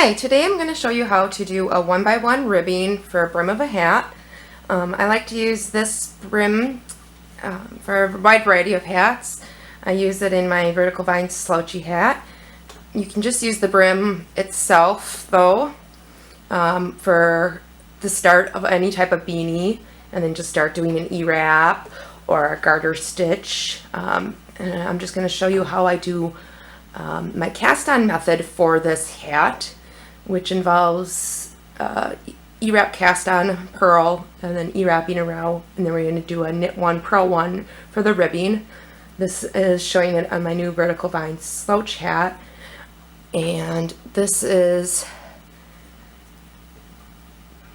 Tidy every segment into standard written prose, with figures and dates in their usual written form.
Hi, today I'm going to show you how to do a 1x1 ribbing for a brim of a hat. I like to use this brim for a wide variety of hats. I use it in my vertical vine slouchy hat. You can just use the brim itself though for the start of any type of beanie, and then just start doing an ewrap or a garter stitch. And I'm just going to show you how I do my cast on method for this hat, which involves ewrap cast on purl and then ewrapping around, and then we're going to do a knit one purl one for the ribbing. This is showing it on my new vertical vine slouch hat, and this is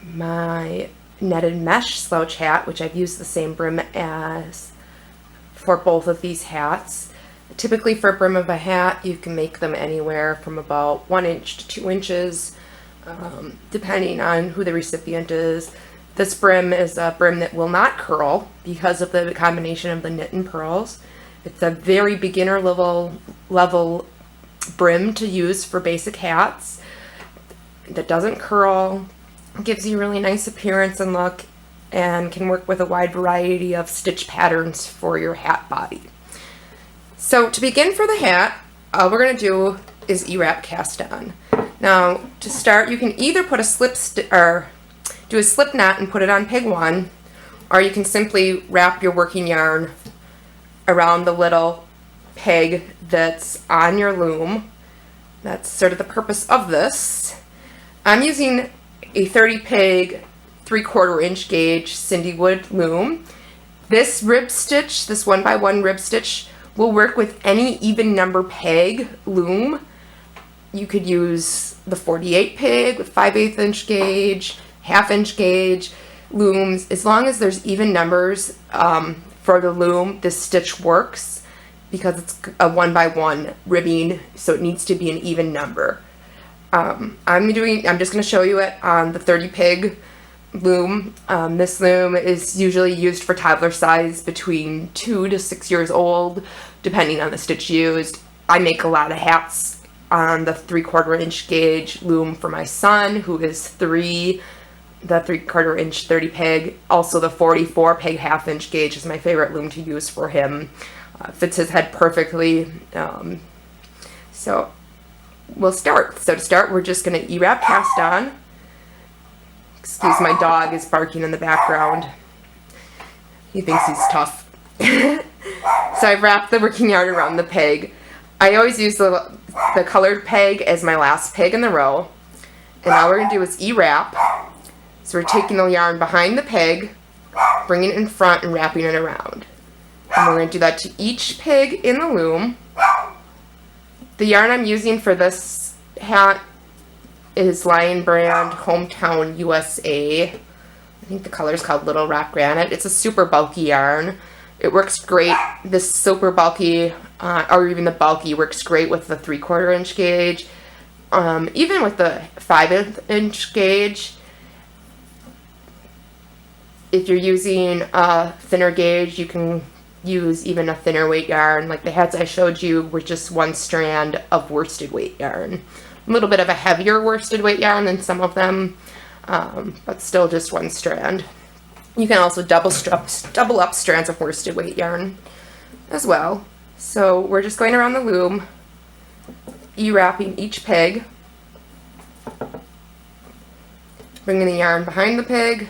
my netted mesh slouch hat, which I've used the same brim as for both of these hats. Typically for a brim of a hat, you can make them anywhere from about 1 inch to 2 inches, depending on who the recipient is. This brim is a brim that will not curl because of the combination of the knit and purls. It's a very beginner level brim to use for basic hats that doesn't curl, gives you a really nice appearance and look, and can work with a wide variety of stitch patterns for your hat body. So to begin for the hat, all we're going to do is ewrap cast on. Now to start, you can either put a do a slip knot and put it on peg 1, or you can simply wrap your working yarn around the little peg that's on your loom. That's sort of the purpose of this. I'm using a 30 peg 3/4 inch gauge Cindy Wood loom. This rib stitch, this 1x1 rib stitch, will work with any even number peg loom. You could use the 48 peg with 5/8 inch gauge, 1/2 inch gauge looms. As long as there's even numbers for the loom, this stitch works because it's a 1x1 ribbing, so it needs to be an even number. I'm just going to show you it on the 30 peg loom. This loom is usually used for toddler size between 2 to 6 years old, depending on the stitch used. I make a lot of hats on the 3/4 inch gauge loom for my son, who is 3. The 3/4 inch 30 peg, also the 44 peg 1/2 inch gauge is my favorite loom to use for him. Fits his head perfectly. So we'll start. So to start, we're just going to ewrap cast on. Excuse, my dog is barking in the background. He thinks he's tough. So I've wrapped the working yarn around the peg. I always use the colored peg as my last peg in the row. And all we're going to do is ewrap. So we're taking the yarn behind the peg, bringing it in front and wrapping it around. And we're going to do that to each peg in the loom. The yarn I'm using for this hat is Lion Brand Hometown USA. I think the color is called Little Rock Granite. It's a super bulky yarn. It works great. This super bulky, or even the bulky, works great with the 3/4 inch gauge. Even with the 5/8 inch gauge. If you're using a thinner gauge, you can use even a thinner weight yarn. Like the hats I showed you were just 1 strand of worsted weight yarn. A little bit of a heavier worsted weight yarn than some of them, but still just 1 strand. You can also double up strands of worsted weight yarn as well. So we're just going around the loom, ewrapping each peg, bringing the yarn behind the peg,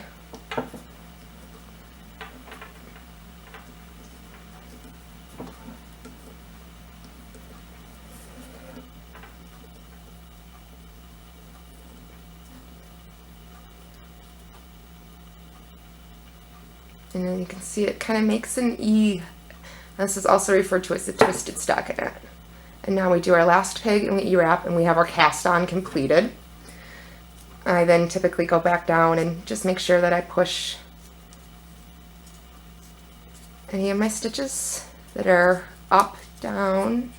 and then you can see it kind of makes an E. This is also referred to as the twisted stockinette. And now we do our last peg and we ewrap, and we have our cast on completed. I then typically go back down and just make sure that I push any of my stitches that are up, down.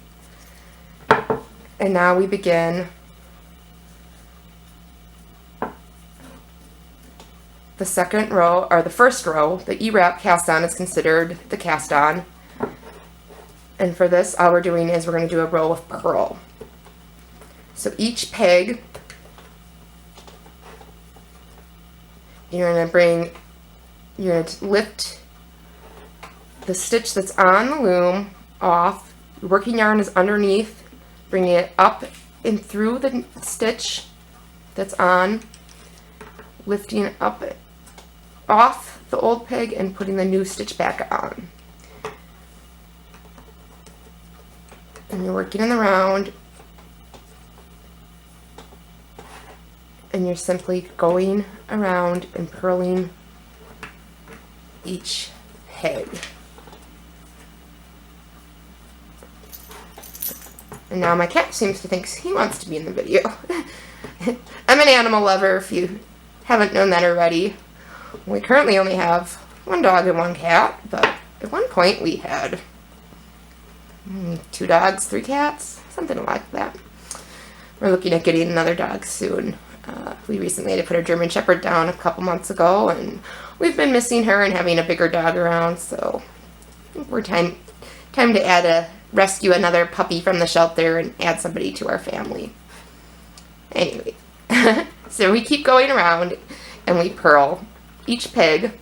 And now we begin the second row, or the first row. The ewrap cast on is considered the cast on. And for this, all we're doing is we're going to do a row of purl. So each peg you're going to lift the stitch that's on the loom off. Your working yarn is underneath, bringing it up and through the stitch that's on, lifting it up off the old peg and putting the new stitch back on. And you're working in the round, and you're simply going around and purling each peg. And now my cat seems to think he wants to be in the video. I'm an animal lover, if you haven't known that already. We currently only have one dog and one cat, but at one point we had 2 dogs, 3 cats, something like that. We're looking at getting another dog soon. We recently had to put our German Shepherd down a couple months ago, and we've been missing her and having a bigger dog around, so we're time to rescue another puppy from the shelter and add somebody to our family. Anyway, so we keep going around and we purl each peg,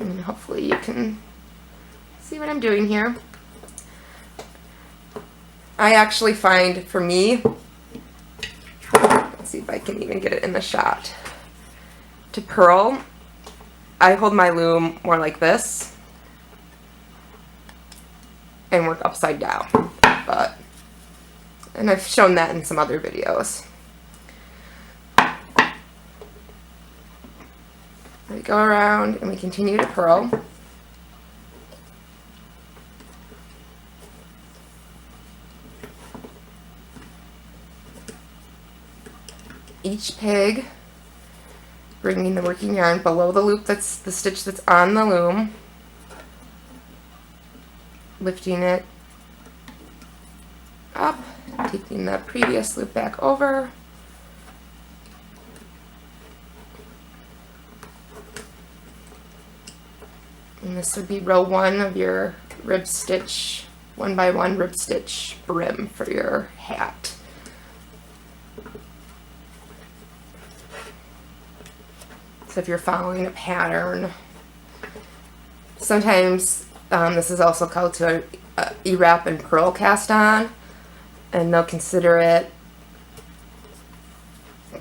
and hopefully you can see what I'm doing here. I actually find, for me, let's see if I can even get it in the shot, to purl, I hold my loom more like this and work upside down, and I've shown that in some other videos. We go around and we continue to purl. Each peg, bringing the working yarn below the loop that's the stitch that's on the loom, lifting it up, taking the previous loop back over, and this would be row 1 of your rib stitch, 1x1 rib stitch brim for your hat. So if you're following a pattern, sometimes this is also called to ewrap and purl cast on, and they'll consider it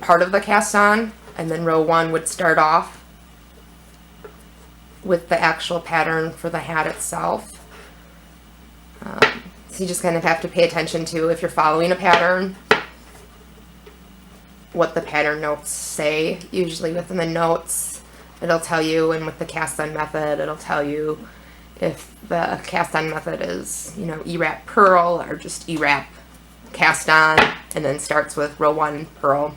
part of the cast on, and then row 1 would start off with the actual pattern for the hat itself. So you just kind of have to pay attention to, if you're following a pattern, what the pattern notes say. Usually within the notes it'll tell you, and with the cast on method it'll tell you if the cast on method is, you know, ewrap purl or just ewrap cast on, and then starts with row 1 purl.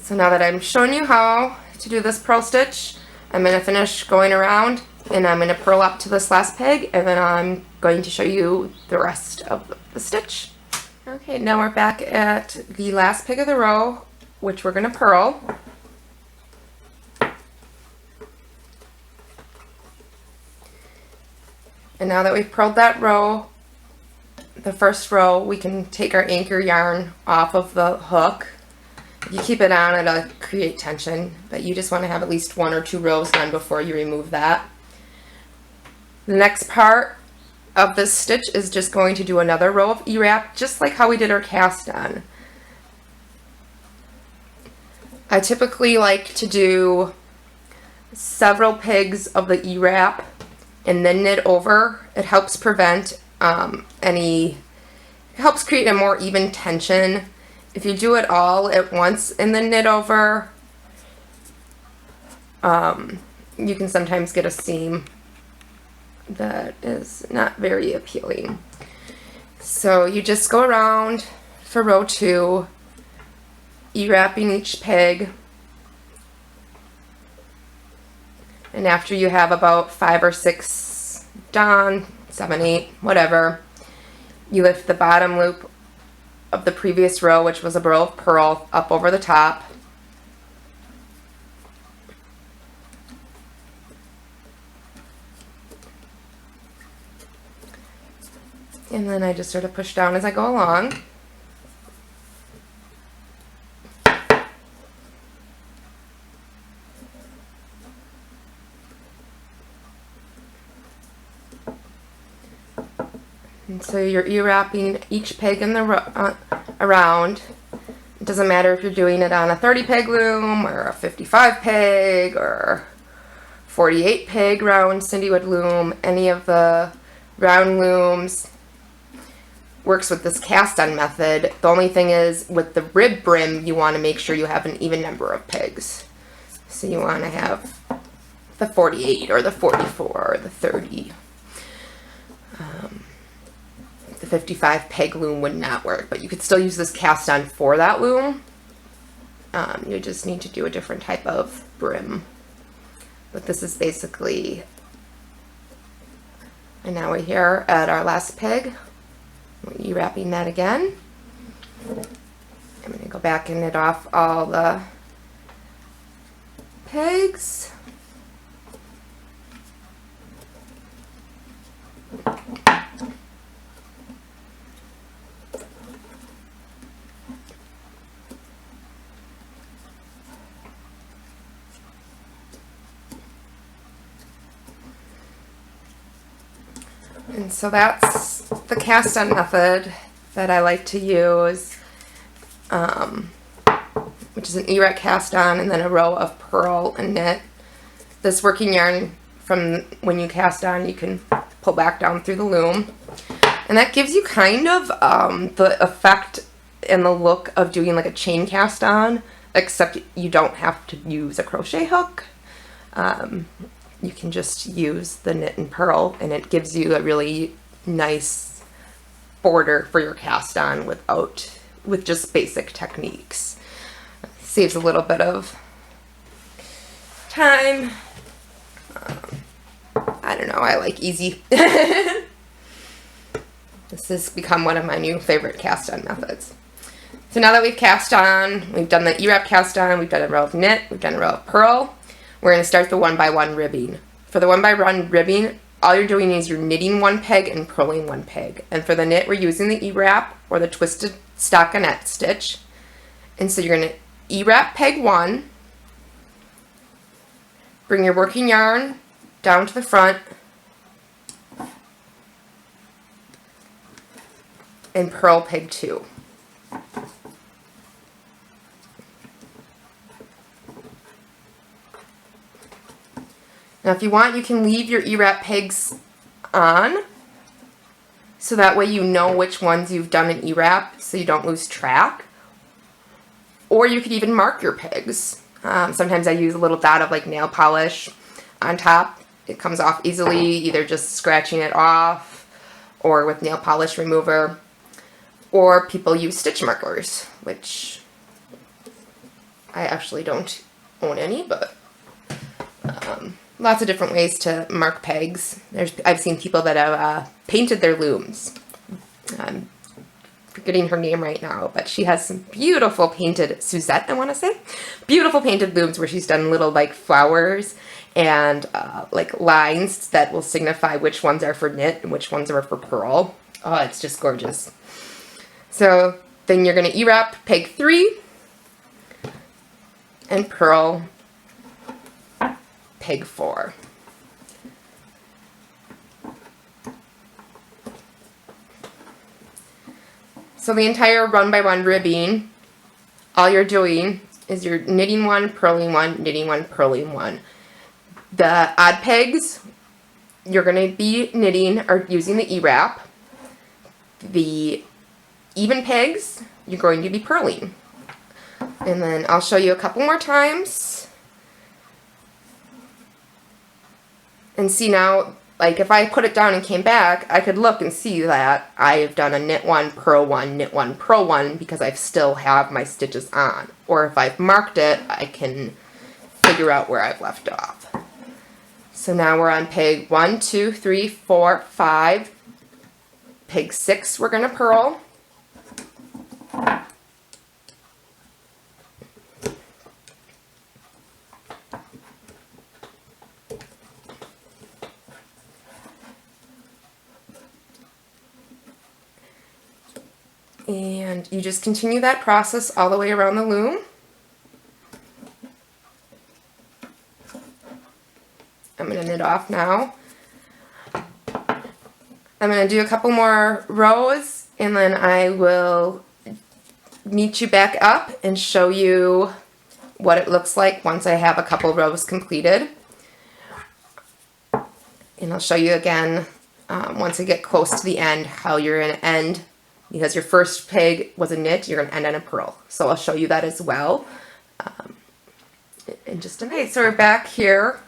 So now that I'm showing you how to do this purl stitch, I'm going to finish going around and I'm going to purl up to this last peg, and then I'm going to show you the rest of the stitch. Okay, now we're back at the last peg of the row, which we're going to purl. And now that we've purled that row, the first row, we can take our anchor yarn off of the hook. If you keep it on, it'll create tension, but you just want to have at least 1 or 2 rows done before you remove that. The next part of this stitch is just going to do another row of ewrap, just like how we did our cast on. I typically like to do several pegs of the ewrap and then knit over. It helps prevent it helps create a more even tension. If you do it all at once and then knit over, you can sometimes get a seam that is not very appealing. So you just go around for row 2, ewrapping each peg, and after you have about 5 or 6 done, 7, 8, whatever, you lift the bottom loop of the previous row, which was a row of purl, up over the top. And then I just sort of push down as I go along. And so you're E-wrapping each peg in the around. It doesn't matter if you're doing it on a 30 peg loom or a 55 peg or 48 peg round Cindywood loom. Any of the round looms works with this cast on method. The only thing is with the rib brim, you want to make sure you have an even number of pegs. So you want to have the 48 or the 44 or the 30. The 55 peg loom would not work, but you could still use this cast on for that loom. You just need to do a different type of brim. But this is basically, and now we're here at our last peg. We're E-wrapping that again. I'm going to go back and knit off all the pegs. And so that's the cast on method that I like to use, which is an E-wrap cast on and then a row of purl and knit. This working yarn, from when you cast on, you can pull back down through the loom. And that gives you kind of the effect and the look of doing like a chain cast on, except you don't have to use a crochet hook. You can just use the knit and purl, and it gives you a really nice border for your cast on with just basic techniques. Saves a little bit of time. I don't know, I like easy. This has become one of my new favorite cast on methods. So now that we've cast on, we've done the E-wrap cast on, we've done a row of knit, we've done a row of purl. We're going to start the 1x1 ribbing. For the 1x1 ribbing, all you're doing is you're knitting one peg and purling one peg. And for the knit, we're using the E-wrap or the twisted stockinette stitch. And so you're going to E-wrap peg 1, bring your working yarn down to the front, and purl peg 2. Now if you want, you can leave your E-wrap pegs on, so that way you know which ones you've done an E-wrap, so you don't lose track. Or you could even mark your pegs. Sometimes I use a little dot of like nail polish on top. It comes off easily, either just scratching it off or with nail polish remover. Or people use stitch markers, which I actually don't own any, but lots of different ways to mark pegs. I've seen people that have painted their looms. I'm forgetting her name right now, but she has some beautiful painted, Suzette I want to say, beautiful painted looms where she's done little like flowers and like lines that will signify which ones are for knit and which ones are for purl. Oh, it's just gorgeous. So then you're going to E-wrap peg 3 and purl peg 4. So the entire 1x1 ribbing, all you're doing is you're knitting 1, purling 1, knitting 1, purling 1. The odd pegs, you're going to be knitting or using the E-wrap. The even pegs, you're going to be purling. And then I'll show you a couple more times. And see now, like if I put it down and came back, I could look and see that I've done a knit 1, purl 1, knit 1, purl 1 because I still have my stitches on. Or if I've marked it, I can figure out where I've left off. So now we're on peg 1, 2, 3, 4, 5. Peg 6 we're going to purl. And you just continue that process all the way around the loom. I'm going to knit off now. I'm going to do a couple more rows and then I will meet you back up and show you what it looks like once I have a couple rows completed. And I'll show you again once I get close to the end how you're going to end, because your first peg was a knit, you're going to end on a purl. So I'll show you that as well in just a minute. Okay, so we're back here.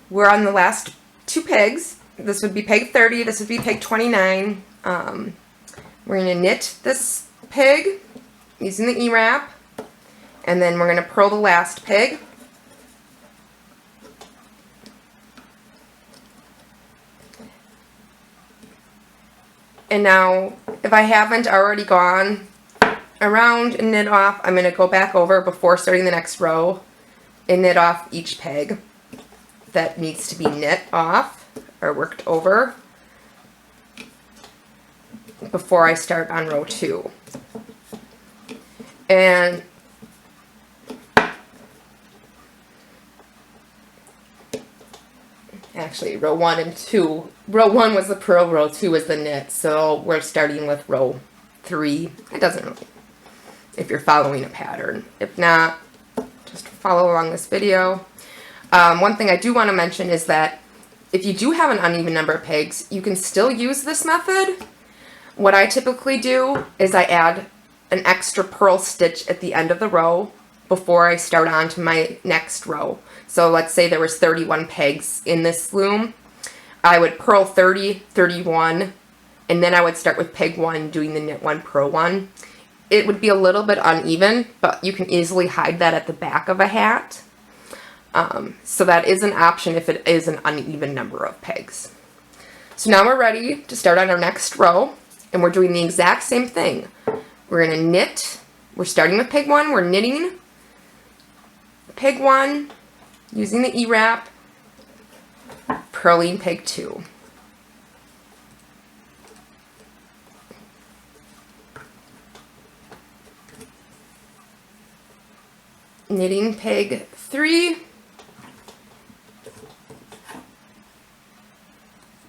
We're on the last two pegs. This would be peg 30, this would be peg 29. We're going to knit this peg using the ewrap, and then we're going to purl the last peg. And now, if I haven't already gone around and knit off, I'm going to go back over before starting the next row and knit off each peg that needs to be knit off or worked over before I start on row 2. And actually, row 1 and 2. Row 1 was the purl, row 2 was the knit. So we're starting with row 3. It doesn't really, if you're following a pattern. If not, just follow along this video. One thing I do want to mention is that if you do have an uneven number of pegs, you can still use this method. What I typically do is I add an extra purl stitch at the end of the row before I start on to my next row. So let's say there was 31 pegs in this loom. I would purl 30, 31, and then I would start with peg 1 doing the knit 1, purl 1. It would be a little bit uneven, but you can easily hide that at the back of a hat. So that is an option if it is an uneven number of pegs. So now we're ready to start on our next row, and we're doing the exact same thing. We're going to knit. We're starting with peg 1. We're knitting peg 1 using the ewrap, purling peg 2. Knitting peg 3,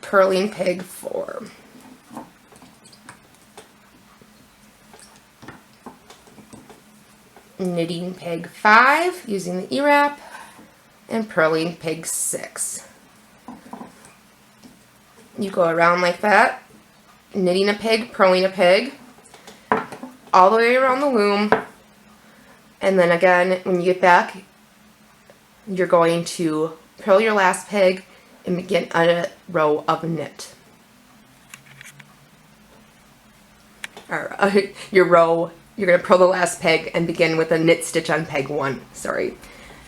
purling peg 4. Knitting peg 5 using the ewrap, and purling peg 6. You go around like that, knitting a peg, purling a peg, all the way around the loom, and then again, when you get back, you're going to purl your last peg and begin a row of knit. Or your row, you're going to purl the last peg and begin with a knit stitch on peg 1, sorry.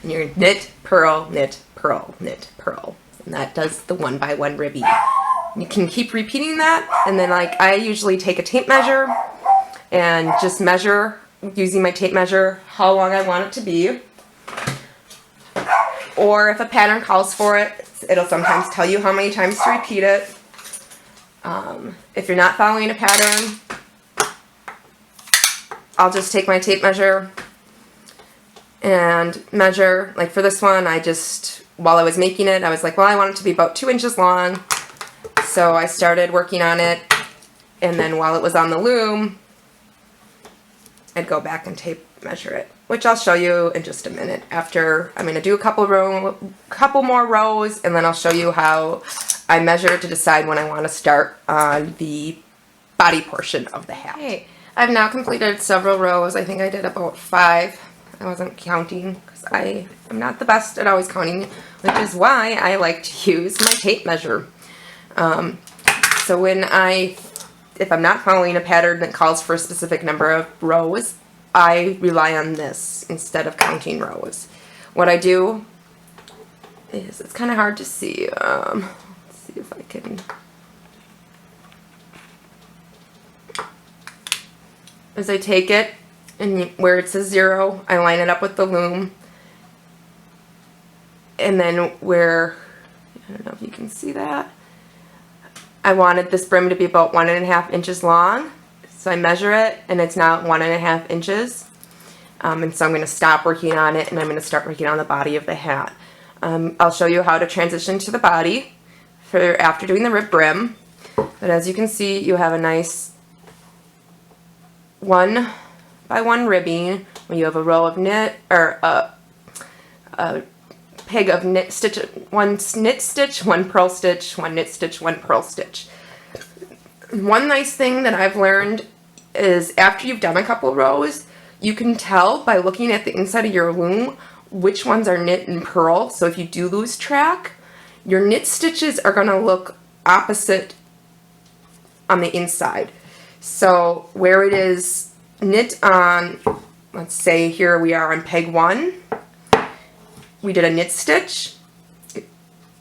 And you're going to knit, purl, knit, purl, knit, purl. And that does the 1 by 1 ribby. You can keep repeating that, and then like I usually take a tape measure and just measure using my tape measure how long I want it to be. Or if a pattern calls for it, it'll sometimes tell you how many times to repeat it. If you're not following a pattern, I'll just take my tape measure and measure. Like for this one, I just, while I was making it, I was like, well, I want it to be about 2 inches long. So I started working on it, and then while it was on the loom, I'd go back and tape measure it, which I'll show you in just a minute. After I'm going to do a couple more rows, and then I'll show you how I measure to decide when I want to start on the body portion of the hat. Okay, I've now completed several rows. I think I did about 5. I wasn't counting because I am not the best at always counting, which is why I like to use my tape measure. So when if I'm not following a pattern that calls for a specific number of rows, I rely on this instead of counting rows. What I do is, it's kind of hard to see. Let's see if I can. As I take it, and where it says 0, I line it up with the loom. And then where, I don't know if you can see that, I wanted this brim to be about 1.5 inches long, so I measure it, and it's now 1.5 inches. And so I'm going to stop working on it, and I'm going to start working on the body of the hat. I'll show you how to transition to the body for after doing the rib brim. But as you can see, you have a nice 1 by 1 ribbing when you have a row of knit, or a peg of knit stitch, 1 knit stitch, 1 purl stitch, 1 knit stitch, 1 purl stitch. One nice thing that I've learned is after you've done a couple rows, you can tell by looking at the inside of your loom which ones are knit and purl. So if you do lose track, your knit stitches are going to look opposite on the inside. So where it is knit on, let's say here we are on peg 1, we did a knit stitch.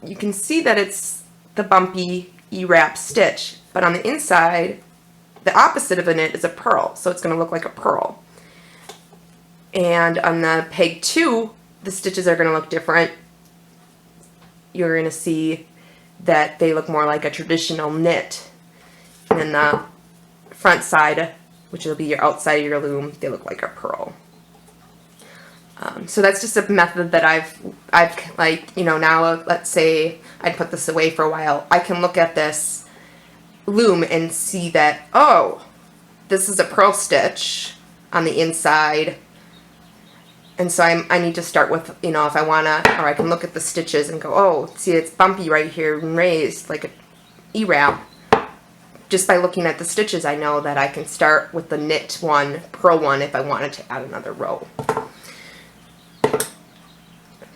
You can see that it's the bumpy ewrap stitch, but on the inside, the opposite of a knit is a purl, so it's going to look like a purl. And on the peg 2, the stitches are going to look different. You're going to see that they look more like a traditional knit. And then the front side, which will be your outside of your loom, they look like a purl. So that's just a method that I've like, you know, now let's say I'd put this away for a while. I can look at this loom and see that, oh, this is a purl stitch on the inside. And so I need to start with, you know, if I want to, or I can look at the stitches and go, oh, see, it's bumpy right here and raised like a ewrap. Just by looking at the stitches, I know that I can start with the knit one, purl one, if I wanted to add another row.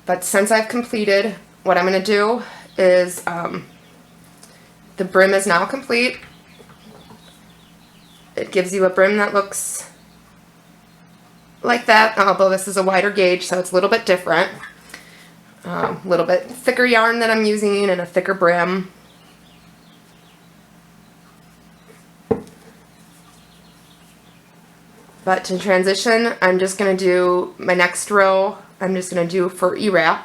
But since I've completed, what I'm going to do is, the brim is now complete. It gives you a brim that looks like that, although this is a wider gauge, so it's a little bit different. A little bit thicker yarn that I'm using and a thicker brim. But to transition, I'm just going to do my next row, I'm just going to do for ewrap.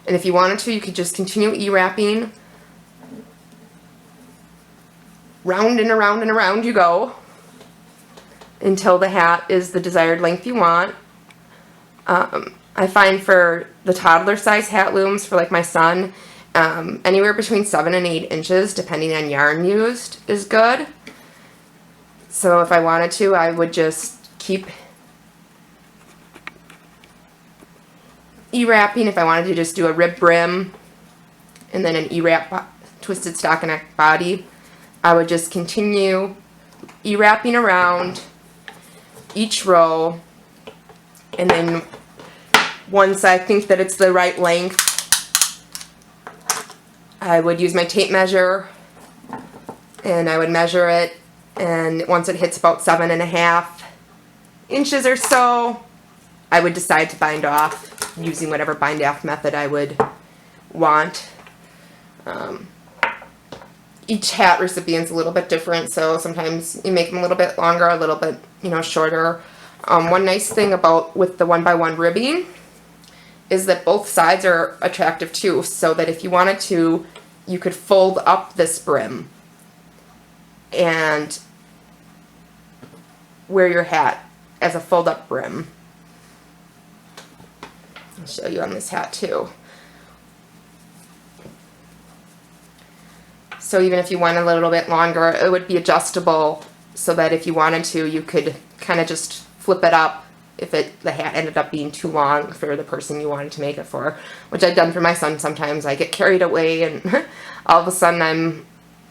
And if you wanted to, you could just continue ewrapping. Round and around and around you go until the hat is the desired length you want. I find for the toddler size hat looms, for like my son, anywhere between 7 and 8 inches, depending on yarn used, is good. So if I wanted to, I would just keep ewrapping. If I wanted to just do a rib brim and then an ewrap twisted stockinette body, I would just continue ewrapping around each row, and then once I think that it's the right length, I would use my tape measure and I would measure it, and once it hits about 7.5 inches or so, I would decide to bind off using whatever bind off method I would want. Each hat recipient's a little bit different, so sometimes you make them a little bit longer, a little bit, you know, shorter. One nice thing about with the 1 by 1 ribbing is that both sides are attractive too, so that if you wanted to, you could fold up this brim and wear your hat as a fold up brim. I'll show you on this hat too. So even if you went a little bit longer, it would be adjustable so that if you wanted to, you could kind of just flip it up if the hat ended up being too long for the person you wanted to make it for, which I've done for my son sometimes. I get carried away and all of a sudden I'm,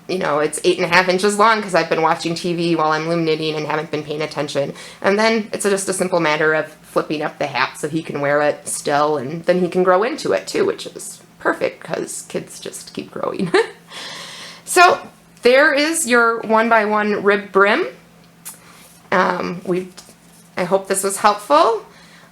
you know, it's 8.5 inches long because I've been watching TV while I'm loom knitting and haven't been paying attention. And then it's just a simple matter of flipping up the hat so he can wear it still, and then he can grow into it too, which is perfect because kids just keep growing. So there is your 1 by 1 rib brim. I hope this was helpful.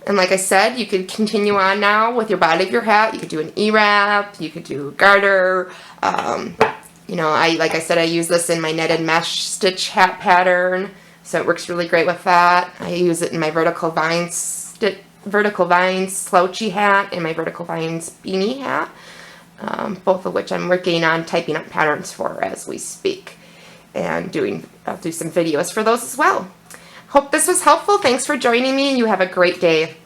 And like I said, you could continue on now with your body of your hat. You could do an ewrap, you could do a garter. You know, like I said, I use this in my netted mesh stitch hat pattern, so it works really great with that. I use it in my vertical vines slouchy hat and my vertical vines beanie hat. Both of which I'm working on typing up patterns for as we speak, and I'll do some videos for those as well. Hope this was helpful. Thanks for joining me. You have a great day.